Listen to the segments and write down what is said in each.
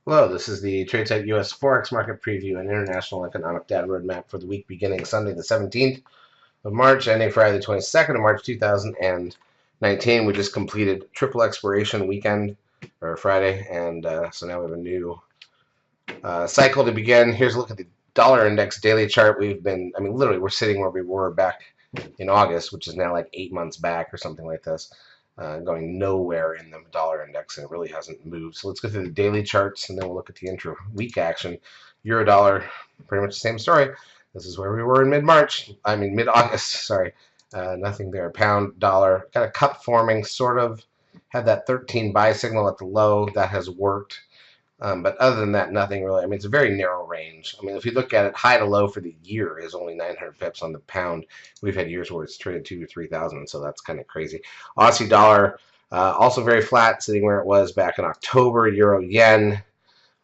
Hello, this is the TradeSite U.S. Forex Market Preview and International Economic Data Roadmap for the week beginning Sunday the 17th of March, ending Friday the 22nd of March 2019. We just completed triple expiration weekend, or Friday, and so now we have a new cycle to begin. Here's a look at the dollar index daily chart. Literally, we're sitting where we were back in August, which is now like 8 months back or something like this. Going nowhere in the dollar index, and it really hasn't moved. So let's go through the daily charts, and then we'll look at the intra-week action. Euro dollar, pretty much the same story. This is where we were in mid-August, sorry. Nothing there. Pound dollar, got a cup forming, sort of. Had that 13 buy signal at the low. That has worked. But other than that, nothing really. It's a very narrow range. If you look at it, high to low for the year is only 900 pips on the pound. We've had years where it's traded 2,000 to 3,000, so that's kind of crazy. Aussie dollar, also very flat, sitting where it was back in October. Euro yen,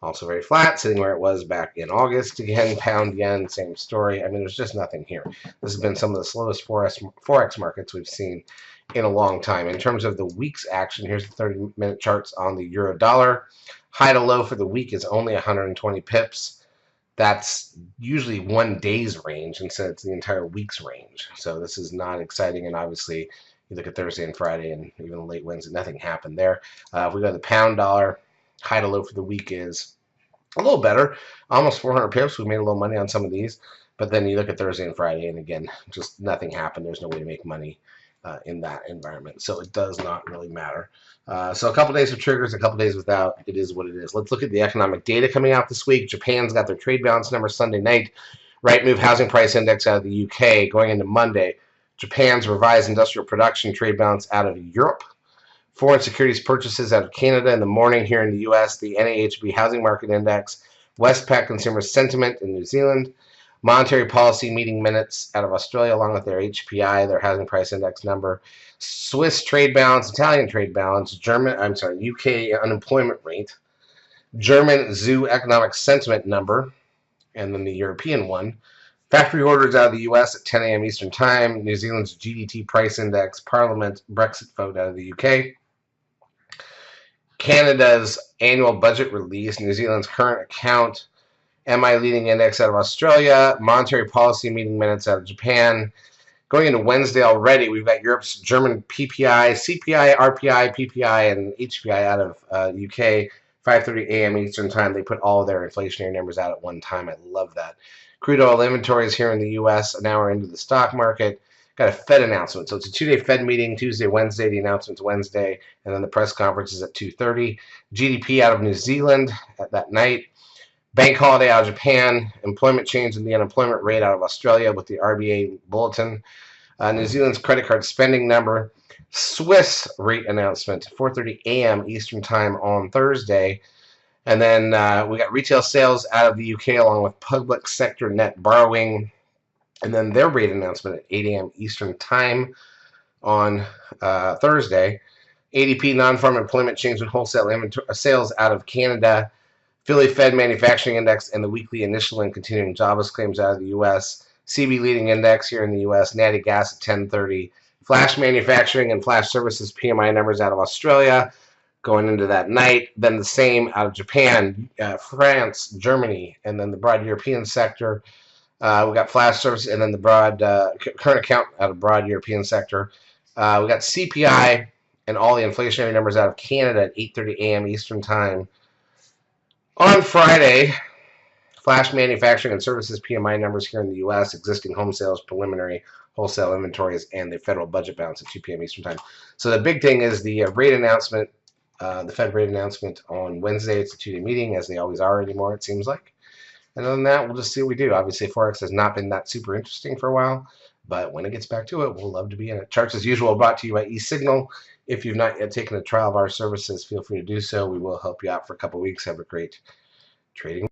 also very flat, sitting where it was back in August. Again, pound yen, same story. There's just nothing here. This has been some of the slowest Forex markets we've seen in a long time. In terms of the week's action, here's the 30-minute charts on the euro dollar. High to low for the week is only 120 pips. That's usually 1 day's range, and so it's the entire week's range. So this is not exciting, and obviously you look at Thursday and Friday and even late Wednesday, nothing happened there. If we go to the pound dollar, high to low for the week is a little better, almost 400 pips. We made a little money on some of these, but then you look at Thursday and Friday, and again, just nothing happened. There's no way to make money in that environment, so it does not really matter. So a couple days of triggers, a couple days without. It is what it is. Let's look at the economic data coming out this week. Japan's got their trade balance number Sunday night. Right move housing price index out of the UK going into Monday. Japan's revised industrial production trade balance out of Europe. Foreign securities purchases out of Canada in the morning. Here in the U.S., the NAHB housing market index. Westpac consumer sentiment in New Zealand. Monetary policy meeting minutes out of Australia, along with their HPI, their housing price index number. Swiss trade balance, Italian trade balance, UK unemployment rate. German ZOO economic sentiment number, and then the European one. Factory orders out of the U.S. at 10 a.m. Eastern Time. New Zealand's GDT price index, Parliament Brexit vote out of the UK. Canada's annual budget release, New Zealand's current account, MI leading index out of Australia, monetary policy meeting minutes out of Japan. Going into Wednesday already, we've got Europe's German PPI, CPI, RPI, PPI, and HPI out of UK, 5:30 a.m. Eastern Time. They put all of their inflationary numbers out at one time. I love that. Crude oil inventories here in the U.S. an hour into the stock market. Got a Fed announcement. So it's a 2-day Fed meeting, Tuesday, Wednesday. The announcement's Wednesday, and then the press conference is at 2:30. GDP out of New Zealand at that night. Bank holiday out of Japan, employment change in the unemployment rate out of Australia with the RBA bulletin, New Zealand's credit card spending number, Swiss rate announcement, 4:30 a.m. Eastern Time on Thursday, and then we got retail sales out of the UK along with public sector net borrowing, and then their rate announcement at 8 a.m. Eastern Time on Thursday. ADP non-farm employment change in wholesale sales out of Canada. Philly Fed Manufacturing Index and the weekly initial and continuing jobless claims out of the U.S. CB leading index here in the U.S. Natty gas at 10:30. Flash manufacturing and flash services PMI numbers out of Australia going into that night. Then the same out of Japan, France, Germany, and then the broad European sector. We got flash services and then the broad current account out of broad European sector. We got CPI and all the inflationary numbers out of Canada at 8:30 a.m. Eastern Time. On Friday, flash manufacturing and services PMI numbers here in the U.S., existing home sales, preliminary wholesale inventories, and the federal budget balance at 2 p.m. Eastern Time. So the big thing is the rate announcement, the Fed rate announcement on Wednesday. It's a 2-day meeting, as they always are anymore, it seems like. And other than that, we'll just see what we do. Obviously, Forex has not been that super interesting for a while, but when it gets back to it, we'll love to be in it. Charts, as usual, brought to you by eSignal. If you've not yet taken a trial of our services, feel free to do so. We will help you out for a couple weeks. Have a great trading